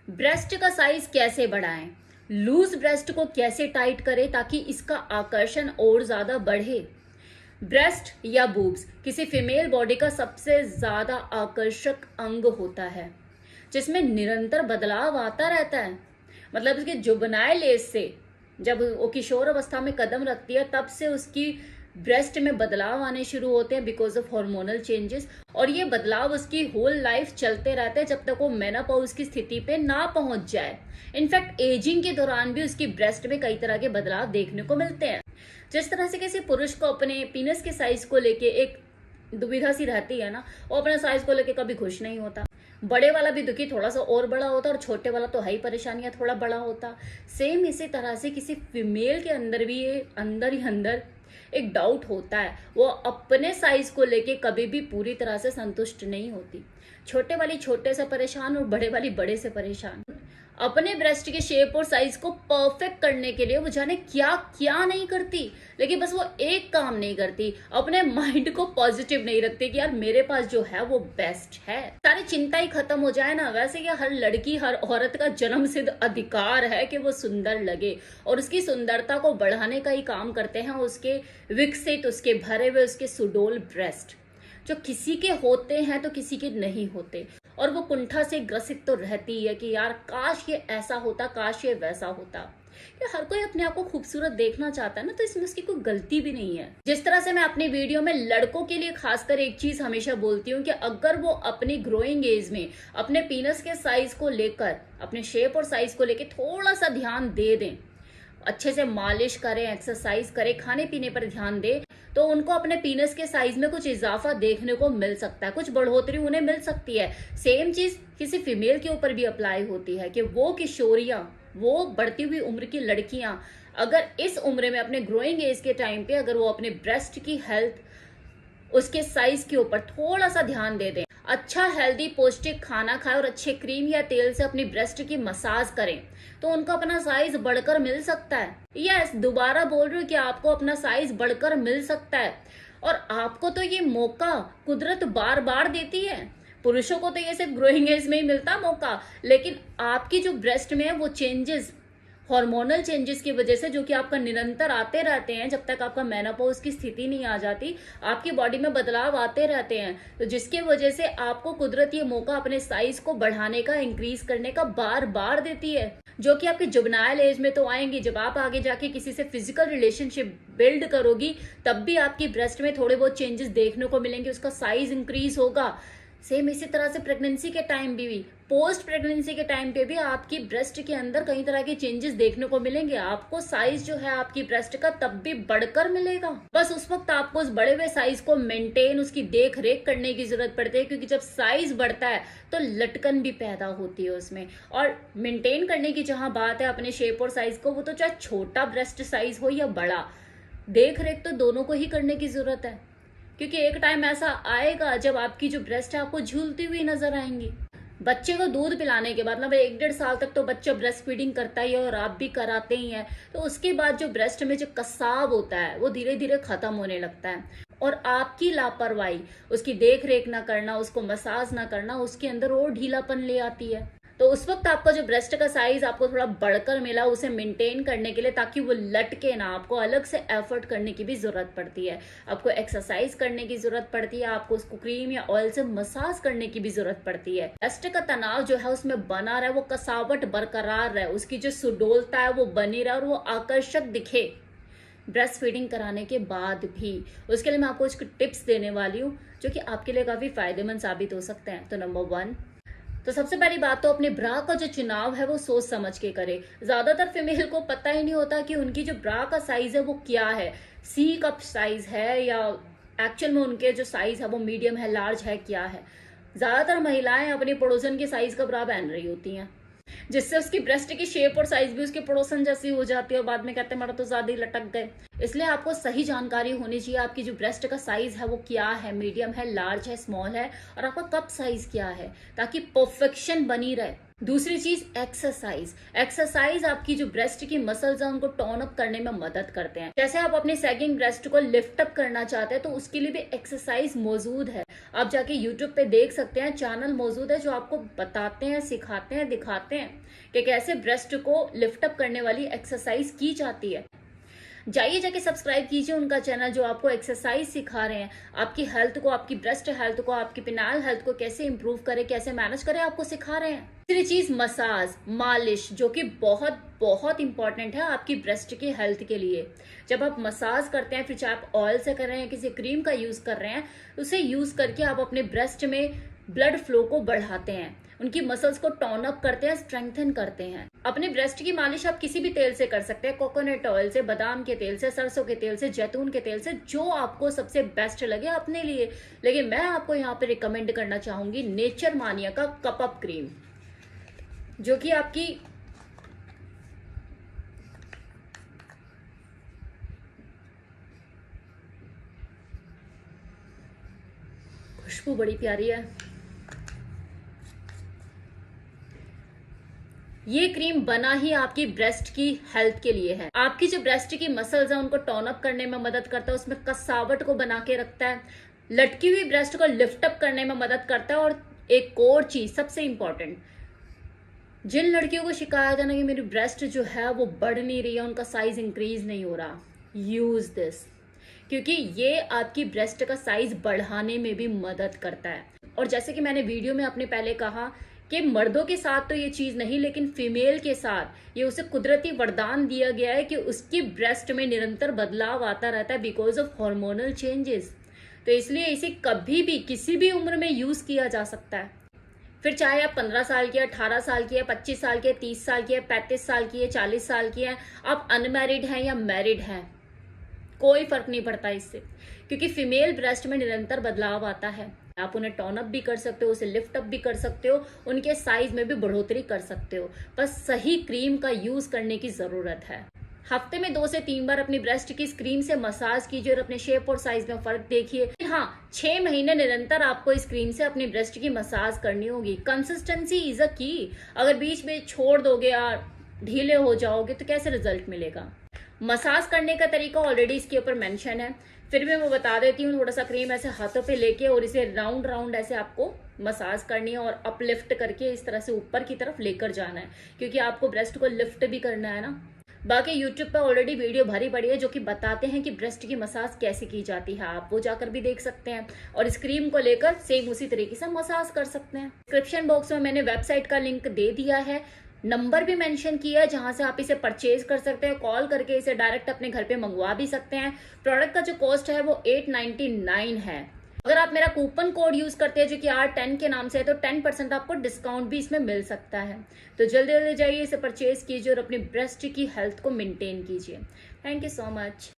Breast का size कैसे बढ़ाएं, लूज ब्रेस्ट को कैसे टाइट करें ताकि इसका आकर्षण और ज्यादा बढ़े। ब्रेस्ट या बूब्स किसी फीमेल बॉडी का सबसे ज्यादा आकर्षक अंग होता है जिसमें निरंतर बदलाव आता रहता है। मतलब उसके जुबनाइल एज से जब वो किशोर अवस्था में कदम रखती है तब से उसकी ब्रेस्ट में बदलाव आने शुरू होते हैं बिकॉज ऑफ हार्मोनल चेंजेस, और ये बदलाव उसकी होल लाइफ चलते रहते हैं जब तक वो मेनोपॉज की स्थिति पे ना पहुंच जाए। इनफैक्ट एजिंग के दौरान भी उसकी ब्रेस्ट में कई तरह के बदलाव देखने को मिलते हैं। जिस तरह से किसी पुरुष को अपने पीनस के साइज को लेके एक दुविधा सी रहती है ना, वो अपने साइज को लेके कभी खुश नहीं होता। बड़े वाला भी दुखी थोड़ा सा और बड़ा होता और छोटे वाला तो हाई परेशानियां थोड़ा बड़ा होता। सेम इसी तरह से किसी फीमेल के अंदर भी ये अंदर ही अंदर एक डाउट होता है, वो अपने साइज को लेके कभी भी पूरी तरह से संतुष्ट नहीं होती। छोटे वाली छोटे से परेशान और बड़े वाली बड़े से परेशान। अपने ब्रेस्ट के शेप और साइज को परफेक्ट करने के लिए वो जाने क्या क्या नहीं करती, लेकिन बस वो एक काम नहीं करती, अपने माइंड को पॉजिटिव नहीं रखती कि यार मेरे पास जो है वो बेस्ट है। सारी चिंता ही खत्म हो जाए ना। वैसे ये हर लड़की हर औरत का जन्म सिद्ध अधिकार है कि वो सुंदर लगे, और उसकी सुंदरता को बढ़ाने का ही काम करते हैं उसके विकसित, उसके भरे हुए, उसके सुडोल ब्रेस्ट, जो किसी के होते हैं तो किसी के नहीं होते। और वो कुंठा से ग्रसित तो रहती है कि यार काश ये ऐसा होता, काश ये वैसा होता। ये हर कोई अपने आप को खूबसूरत देखना चाहता है ना, तो इसमें उसकी कोई गलती भी नहीं है। जिस तरह से मैं अपनी वीडियो में लड़कों के लिए खासकर एक चीज हमेशा बोलती हूँ कि अगर वो अपनी ग्रोइंग एज में अपने पीनस के साइज को लेकर, अपने शेप और साइज को लेकर थोड़ा सा ध्यान दे दें, अच्छे से मालिश करें, एक्सरसाइज करें, खाने पीने पर ध्यान दें, तो उनको अपने पीनस के साइज में कुछ इजाफा देखने को मिल सकता है, कुछ बढ़ोतरी उन्हें मिल सकती है। सेम चीज किसी फीमेल के ऊपर भी अप्लाई होती है कि वो किशोरियां, वो बढ़ती हुई उम्र की लड़कियां अगर इस उम्र में अपने ग्रोइंग एज के टाइम पे अगर वो अपने ब्रेस्ट की हेल्थ, उसके साइज के ऊपर थोड़ा सा ध्यान दे दें, अच्छा हेल्दी पौष्टिक खाना खाएं और अच्छे क्रीम या तेल से अपनी ब्रेस्ट की मसाज करें, तो उनको अपना साइज बढ़कर मिल सकता है। यस, दोबारा बोल रही हूँ कि आपको अपना साइज बढ़कर मिल सकता है। और आपको तो ये मौका कुदरत बार बार देती है। पुरुषों को तो ये सिर्फ ग्रोइंग एज में ही मिलता मौका, लेकिन आपकी जो ब्रेस्ट में है वो चेंजेस, हार्मोनल चेंजेस की वजह से, जो कि आपका निरंतर आते रहते हैं जब तक आपका मेनोपॉज की स्थिति नहीं आ जाती, आपकी बॉडी में बदलाव आते रहते हैं, तो जिसकी वजह से आपको कुदरत ये मौका अपने साइज को बढ़ाने का, इंक्रीज करने का बार बार देती है, जो कि आपके जुबनाइल एज में तो आएंगी। जब आप आगे जाके किसी से फिजिकल रिलेशनशिप बिल्ड करोगी तब भी आपकी ब्रेस्ट में थोड़े बहुत चेंजेस देखने को मिलेंगे, उसका साइज इंक्रीज होगा। सेम इसी तरह से प्रेगनेंसी के टाइम भी, पोस्ट प्रेगनेंसी के टाइम पे भी आपकी ब्रेस्ट के अंदर कई तरह के चेंजेस देखने को मिलेंगे। आपको साइज जो है आपकी ब्रेस्ट का तब भी बढ़कर मिलेगा। बस उस वक्त आपको उस बड़े हुए साइज को मेंटेन, उसकी देख रेख करने की जरूरत पड़ती है, क्योंकि जब साइज बढ़ता है तो लटकन भी पैदा होती है उसमें। और मेंटेन करने की जहां बात है अपने शेप और साइज को, वो तो चाहे छोटा ब्रेस्ट साइज हो या बड़ा, देख रेख तो दोनों को ही करने की जरूरत है। क्योंकि एक टाइम ऐसा आएगा जब आपकी जो ब्रेस्ट है आपको झूलती हुई नजर आएंगी। बच्चे को दूध पिलाने के बाद, मतलब 1-1.5 साल तक तो बच्चा ब्रेस्ट फीडिंग करता ही है और आप भी कराते ही हैं, तो उसके बाद जो ब्रेस्ट में जो कसाव होता है वो धीरे धीरे खत्म होने लगता है। और आपकी लापरवाही, उसकी देख रेख ना करना, उसको मसाज ना करना, उसके अंदर और ढीलापन ले आती है। तो उस वक्त आपका जो ब्रेस्ट का साइज आपको थोड़ा बढ़कर मिला, उसे मेंटेन करने के लिए, ताकि वो लटके ना, आपको अलग से एफर्ट करने की भी जरूरत पड़ती है, आपको एक्सरसाइज करने की जरूरत पड़ती है, आपको उसको क्रीम या ऑयल से मसाज करने की भी जरूरत पड़ती है। ब्रेस्ट का तनाव जो है उसमें बना रहे, वो कसावट बरकरार रहे, उसकी जो सुडोलता है वो बनी रहे और वो आकर्षक दिखे ब्रेस्ट फीडिंग कराने के बाद भी। उसके लिए मैं आपको कुछ टिप्स देने वाली हूँ जो कि आपके लिए काफी फायदेमंद साबित हो सकते हैं। तो नंबर 1, तो सबसे पहली बात तो अपने ब्रा का जो चुनाव है वो सोच समझ के करें। ज्यादातर फीमेल को पता ही नहीं होता कि उनकी जो ब्रा का साइज है वो क्या है, सी कप साइज है या एक्चुअल में उनके जो साइज है वो मीडियम है, लार्ज है, क्या है। ज्यादातर महिलाएं अपनी पड़ोसन के साइज का ब्रा पहन रही होती हैं, जिससे उसकी ब्रेस्ट की शेप और साइज भी उसके पड़ोसन जैसी हो जाती है और बाद में कहते हैं मेरा तो ज्यादा ही लटक गए। इसलिए आपको सही जानकारी होनी चाहिए, आपकी जो ब्रेस्ट का साइज है वो क्या है, मीडियम है, लार्ज है, स्मॉल है, और आपका कप साइज क्या है, ताकि परफेक्शन बनी रहे। दूसरी चीज एक्सरसाइज। एक्सरसाइज आपकी जो ब्रेस्ट की मसल्स हैं उनको टोन अप करने में मदद करते हैं। जैसे आप अपने सैगिंग ब्रेस्ट को लिफ्ट अप करना चाहते हैं तो उसके लिए भी एक्सरसाइज मौजूद है। आप जाके यूट्यूब पे देख सकते हैं, चैनल मौजूद है जो आपको बताते हैं, सिखाते हैं, दिखाते हैं कि कैसे ब्रेस्ट को लिफ्ट अप करने वाली एक्सरसाइज की जाती है। जाइए जाके सब्सक्राइब कीजिए उनका चैनल जो आपको एक्सरसाइज सिखा रहे हैं, आपकी हेल्थ को, आपकी ब्रेस्ट हेल्थ को, आपकी पिनाइल हेल्थ को कैसे इंप्रूव करे, कैसे मैनेज करे, आपको सिखा रहे हैं। तीसरी चीज मसाज, मालिश, जो कि बहुत बहुत इंपॉर्टेंट है आपकी ब्रेस्ट की हेल्थ के लिए। जब आप मसाज करते हैं, फिर चाहे आप ऑयल से कर रहे हैं, किसी क्रीम का यूज कर रहे हैं, उसे यूज करके आप अपने ब्रेस्ट में ब्लड फ्लो को बढ़ाते हैं, उनकी मसल्स को टोन अप करते हैं, स्ट्रेंथन करते हैं। अपने ब्रेस्ट की मालिश आप किसी भी तेल से कर सकते हैं, कोकोनट ऑयल से, बादाम के तेल से, सरसों के तेल से, जैतून के तेल से, जो आपको सबसे बेस्ट लगे अपने लिए। लेकिन मैं आपको यहाँ पे रिकमेंड करना चाहूंगी नेचर मानिया का कप अप क्रीम, जो कि आपकी खुशबू बड़ी प्यारी है। ये क्रीम बना ही आपकी ब्रेस्ट की हेल्थ के लिए है। आपकी जो ब्रेस्ट की मसल्स है उनको टोन अप करने में मदद करता है, उसमें कसावट को बना के रखता है, लटकी हुई ब्रेस्ट को लिफ्ट अप करने में मदद करता है। और एक और चीज सबसे इंपॉर्टेंट, जिन लड़कियों को शिकायत है ना कि मेरी ब्रेस्ट जो है वो बढ़ नहीं रही है, उनका साइज इंक्रीज नहीं हो रहा, यूज दिस, क्योंकि ये आपकी ब्रेस्ट का साइज बढ़ाने में भी मदद करता है। और जैसे कि मैंने वीडियो में अपने पहले कहा कि मर्दों के साथ तो ये चीज नहीं, लेकिन फीमेल के साथ ये उसे कुदरती वरदान दिया गया है कि उसकी ब्रेस्ट में निरंतर बदलाव आता रहता है बिकॉज ऑफ हार्मोनल चेंजेस। तो इसलिए इसे कभी भी किसी भी उम्र में यूज किया जा सकता है। फिर चाहे आप 15 साल की है, 18 साल की है, 25 साल की है, 30 साल की है, 35 साल की है, 40 साल की है, आप अनमैरिड हैं या मैरिड हैं, कोई फर्क नहीं पड़ता इससे, क्योंकि फीमेल ब्रेस्ट में निरंतर बदलाव आता है। आप उन्हें टोन अप भी कर सकते हो, उसे लिफ्ट अप भी कर सकते हो, उनके साइज में भी बढ़ोतरी कर सकते हो। बस सही क्रीम का यूज करने की जरूरत है। हफ्ते में 2 से 3 बार अपनी ब्रेस्ट की इस क्रीम से मसाज कीजिए और अपने शेप और साइज में फर्क देखिए। हाँ, 6 महीने निरंतर आपको इस क्रीम से अपनी ब्रेस्ट की मसाज करनी होगी। कंसिस्टेंसी इज अ की। अगर बीच में छोड़ दोगे या ढीले हो जाओगे तो कैसे रिजल्ट मिलेगा। मसाज करने का तरीका ऑलरेडी इसके ऊपर मेंशन है, फिर भी मैं बता देती हूँ। थोड़ा सा क्रीम ऐसे हाथों पे लेके और इसे राउंड राउंड ऐसे आपको मसाज करनी है और अपलिफ्ट करके इस तरह से ऊपर की तरफ लेकर जाना है, क्योंकि आपको ब्रेस्ट को लिफ्ट भी करना है ना। बाकी यूट्यूब पे ऑलरेडी वीडियो भरी पड़ी है जो कि बताते हैं कि ब्रेस्ट की मसाज कैसे की जाती है, आप वो जाकर भी देख सकते हैं और इस क्रीम को लेकर सेम उसी तरीके से मसाज कर सकते हैं। डिस्क्रिप्शन बॉक्स में मैंने वेबसाइट का लिंक दे दिया है, नंबर भी मेंशन किया है जहां से आप इसे परचेज कर सकते हैं। कॉल करके इसे डायरेक्ट अपने घर पे मंगवा भी सकते हैं। प्रोडक्ट का जो कॉस्ट है वो 899 है। अगर आप मेरा कूपन कोड यूज करते हैं जो कि R10 के नाम से है तो 10% आपको डिस्काउंट भी इसमें मिल सकता है। तो जल्दी जल्दी जाइए, इसे परचेज कीजिए और अपनी ब्रेस्ट की हेल्थ को मेंटेन कीजिए। Thank you so much.